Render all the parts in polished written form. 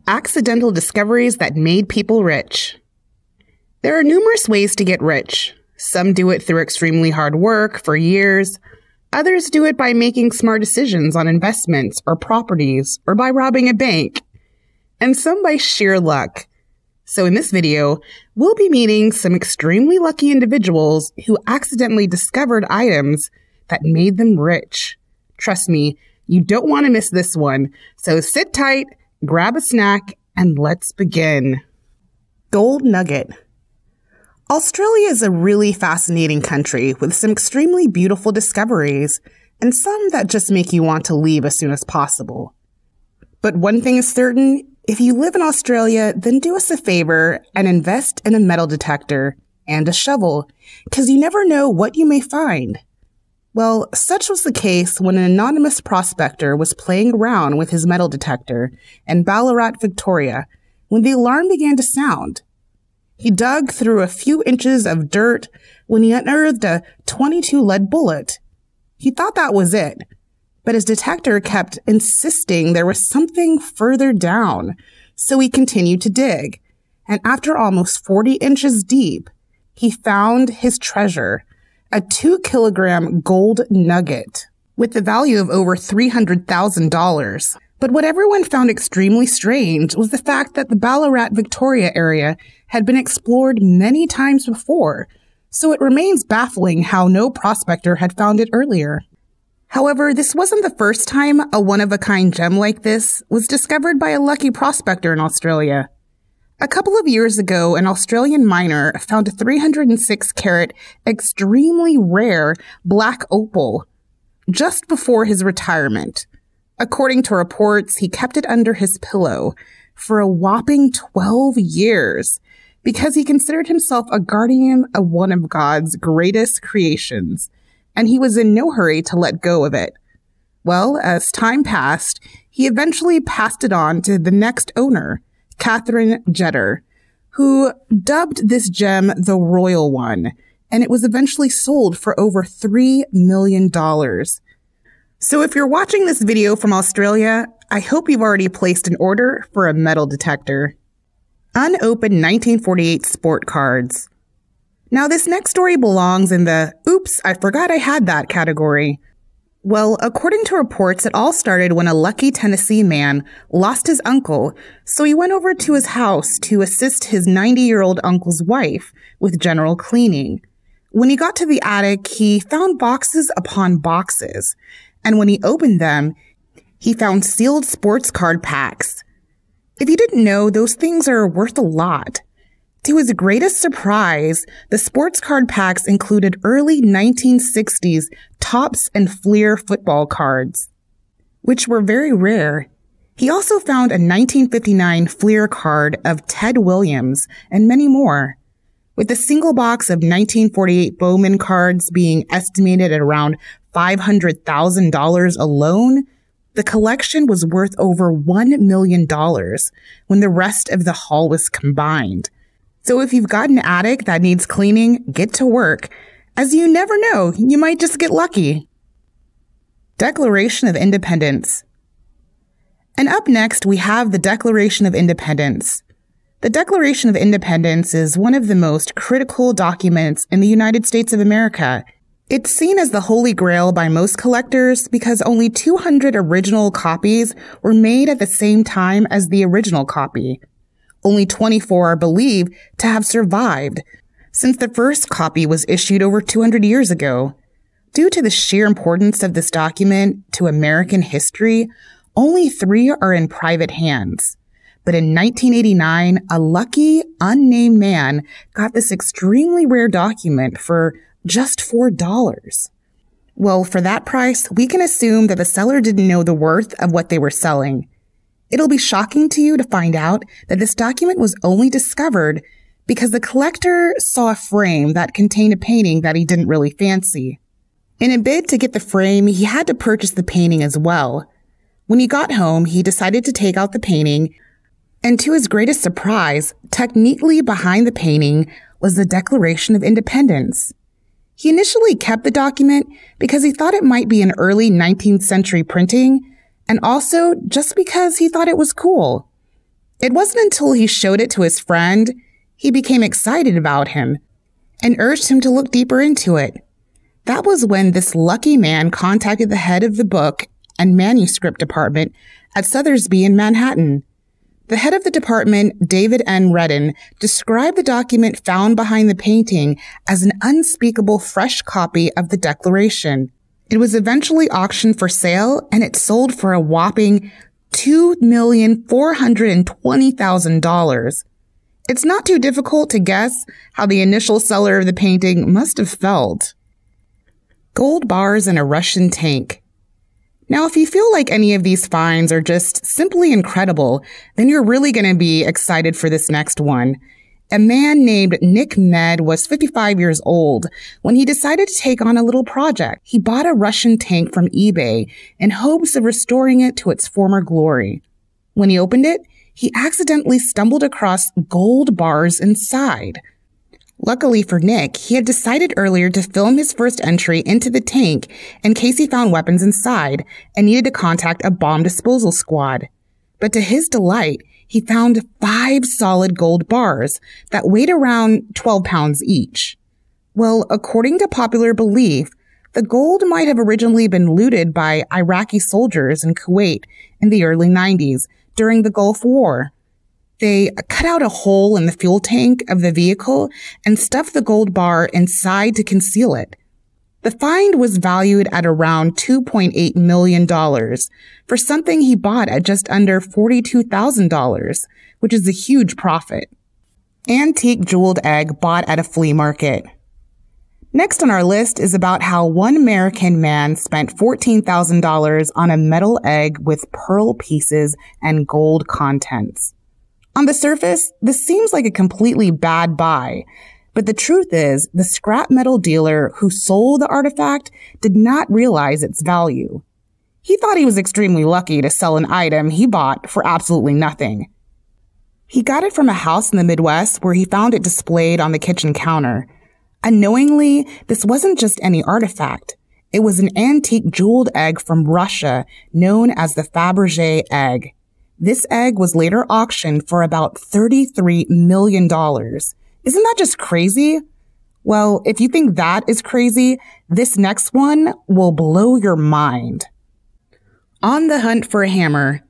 Accidental discoveries that made people rich. There are numerous ways to get rich. Some do it through extremely hard work for years. Others do it by making smart decisions on investments or properties or by robbing a bank. And some by sheer luck. So in this video, we'll be meeting some extremely lucky individuals who accidentally discovered items that made them rich. Trust me, you don't want to miss this one. So sit tight, grab a snack, and let's begin. Gold nugget. Australia is a really fascinating country with some extremely beautiful discoveries and some that just make you want to leave as soon as possible. But one thing is certain, if you live in Australia, then do us a favor and invest in a metal detector and a shovel, because you never know what you may find. Well, such was the case when an anonymous prospector was playing around with his metal detector in Ballarat, Victoria, when the alarm began to sound. He dug through a few inches of dirt when he unearthed a .22 lead bullet. He thought that was it, but his detector kept insisting there was something further down, so he continued to dig. And after almost 40 inches deep, he found his treasure, a 2-kilogram gold nugget with the value of over $300,000. But what everyone found extremely strange was the fact that the Ballarat, Victoria area had been explored many times before, so it remains baffling how no prospector had found it earlier. However, this wasn't the first time a one-of-a-kind gem like this was discovered by a lucky prospector in Australia. A couple of years ago, an Australian miner found a 306-carat, extremely rare black opal just before his retirement. According to reports, he kept it under his pillow for a whopping 12 years because he considered himself a guardian of one of God's greatest creations, and he was in no hurry to let go of it. Well, as time passed, he eventually passed it on to the next owner, Catherine Jetter, who dubbed this gem the Royal One, and it was eventually sold for over $3 million. So if you're watching this video from Australia, I hope you've already placed an order for a metal detector. Unopened 1948 sport cards. Now this next story belongs in the "oops, I forgot I had that" category. Well, according to reports, it all started when a lucky Tennessee man lost his uncle, so he went over to his house to assist his 90-year-old uncle's wife with general cleaning. When he got to the attic, he found boxes upon boxes, and when he opened them, he found sealed sports card packs. If you didn't know, those things are worth a lot. To his greatest surprise, the sports card packs included early 1960s Topps and Fleer football cards, which were very rare. He also found a 1959 Fleer card of Ted Williams and many more. With a single box of 1948 Bowman cards being estimated at around $500,000 alone, the collection was worth over $1 million when the rest of the haul was combined. So if you've got an attic that needs cleaning, get to work, as you never know, you might just get lucky. Declaration of Independence. And up next, we have the Declaration of Independence. The Declaration of Independence is one of the most critical documents in the United States of America. It's seen as the Holy Grail by most collectors because only 200 original copies were made at the same time as the original copy. Only 24 are believed to have survived, since the first copy was issued over 200 years ago. Due to the sheer importance of this document to American history, only 3 are in private hands. But in 1989, a lucky, unnamed man got this extremely rare document for just $4. Well, for that price, we can assume that the seller didn't know the worth of what they were selling. It'll be shocking to you to find out that this document was only discovered because the collector saw a frame that contained a painting that he didn't really fancy. In a bid to get the frame, he had to purchase the painting as well. When he got home, he decided to take out the painting, and to his greatest surprise, tucked neatly behind the painting was the Declaration of Independence. He initially kept the document because he thought it might be an early 19th century printing, and also just because he thought it was cool. It wasn't until he showed it to his friend he became excited about him and urged him to look deeper into it. That was when this lucky man contacted the head of the book and manuscript department at Sotheby's in Manhattan. The head of the department, David N. Redden, described the document found behind the painting as an unspeakable fresh copy of the Declaration. It was eventually auctioned for sale, and it sold for a whopping $2,420,000. It's not too difficult to guess how the initial seller of the painting must have felt. Gold bars in a Russian tank. Now, if you feel like any of these finds are just simply incredible, then you're really going to be excited for this next one. A man named Nick Med was 55 years old when he decided to take on a little project. He bought a Russian tank from eBay in hopes of restoring it to its former glory. When he opened it, he accidentally stumbled across gold bars inside. Luckily for Nick, he had decided earlier to film his first entry into the tank in case he found weapons inside and needed to contact a bomb disposal squad. But to his delight, he found 5 solid gold bars that weighed around 12 pounds each. Well, according to popular belief, the gold might have originally been looted by Iraqi soldiers in Kuwait in the early 90s during the Gulf War. They cut out a hole in the fuel tank of the vehicle and stuffed the gold bar inside to conceal it. The find was valued at around $2.8 million for something he bought at just under $42,000, which is a huge profit. Antique jeweled egg bought at a flea market. Next on our list is about how one American man spent $14,000 on a metal egg with pearl pieces and gold contents. On the surface, this seems like a completely bad buy, but the truth is the scrap metal dealer who sold the artifact did not realize its value. He thought he was extremely lucky to sell an item he bought for absolutely nothing. He got it from a house in the Midwest where he found it displayed on the kitchen counter. Unknowingly, this wasn't just any artifact. It was an antique jeweled egg from Russia known as the Fabergé egg. This egg was later auctioned for about $33 million. Isn't that just crazy? Well, if you think that is crazy, this next one will blow your mind. On the hunt for a hammer.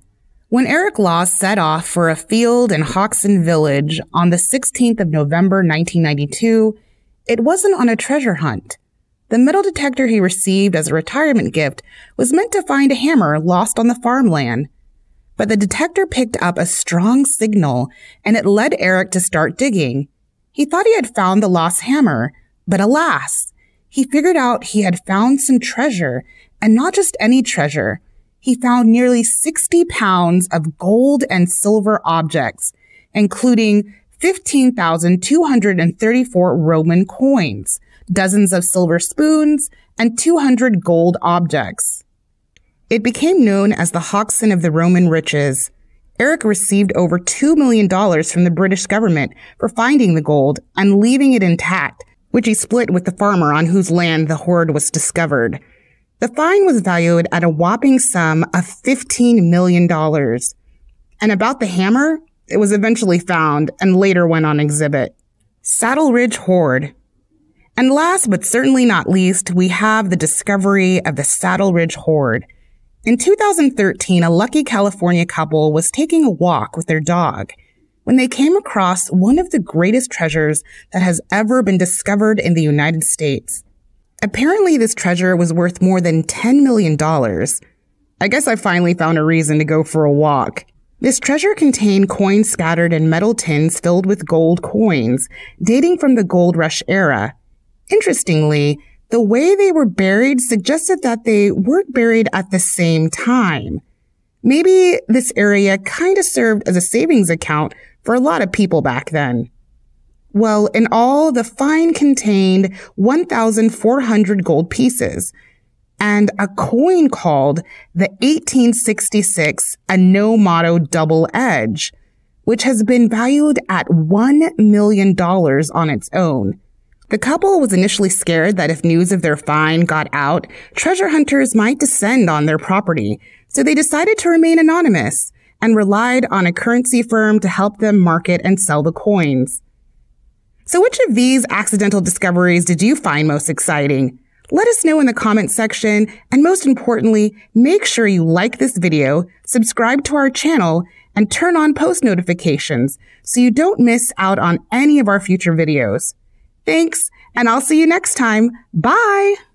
When Eric Law set off for a field in Hoxton Village on the 16th of November 1992, it wasn't on a treasure hunt. The metal detector he received as a retirement gift was meant to find a hammer lost on the farmland. But the detector picked up a strong signal, and it led Eric to start digging. He thought he had found the lost hammer, but alas, he figured out he had found some treasure, and not just any treasure. He found nearly 60 pounds of gold and silver objects, including 15,234 Roman coins, dozens of silver spoons, and 200 gold objects. It became known as the Hoxton of the Roman Riches. Eric received over $2 million from the British government for finding the gold and leaving it intact, which he split with the farmer on whose land the hoard was discovered. The find was valued at a whopping sum of $15 million. And about the hammer, it was eventually found and later went on exhibit. Saddle Ridge Hoard. And last but certainly not least, we have the discovery of the Saddle Ridge Hoard. In 2013, a lucky California couple was taking a walk with their dog when they came across one of the greatest treasures that has ever been discovered in the United States. Apparently, this treasure was worth more than $10 million. I guess I finally found a reason to go for a walk. This treasure contained coins scattered in metal tins filled with gold coins, dating from the gold rush era. Interestingly, the way they were buried suggested that they weren't buried at the same time. Maybe this area kind of served as a savings account for a lot of people back then. Well, in all, the find contained 1,400 gold pieces and a coin called the 1866 Ano-Mato Double Edge, which has been valued at $1 million on its own. The couple was initially scared that if news of their find got out, treasure hunters might descend on their property, so they decided to remain anonymous and relied on a currency firm to help them market and sell the coins. So which of these accidental discoveries did you find most exciting? Let us know in the comments section, and most importantly, make sure you like this video, subscribe to our channel, and turn on post notifications so you don't miss out on any of our future videos. Thanks, and I'll see you next time. Bye!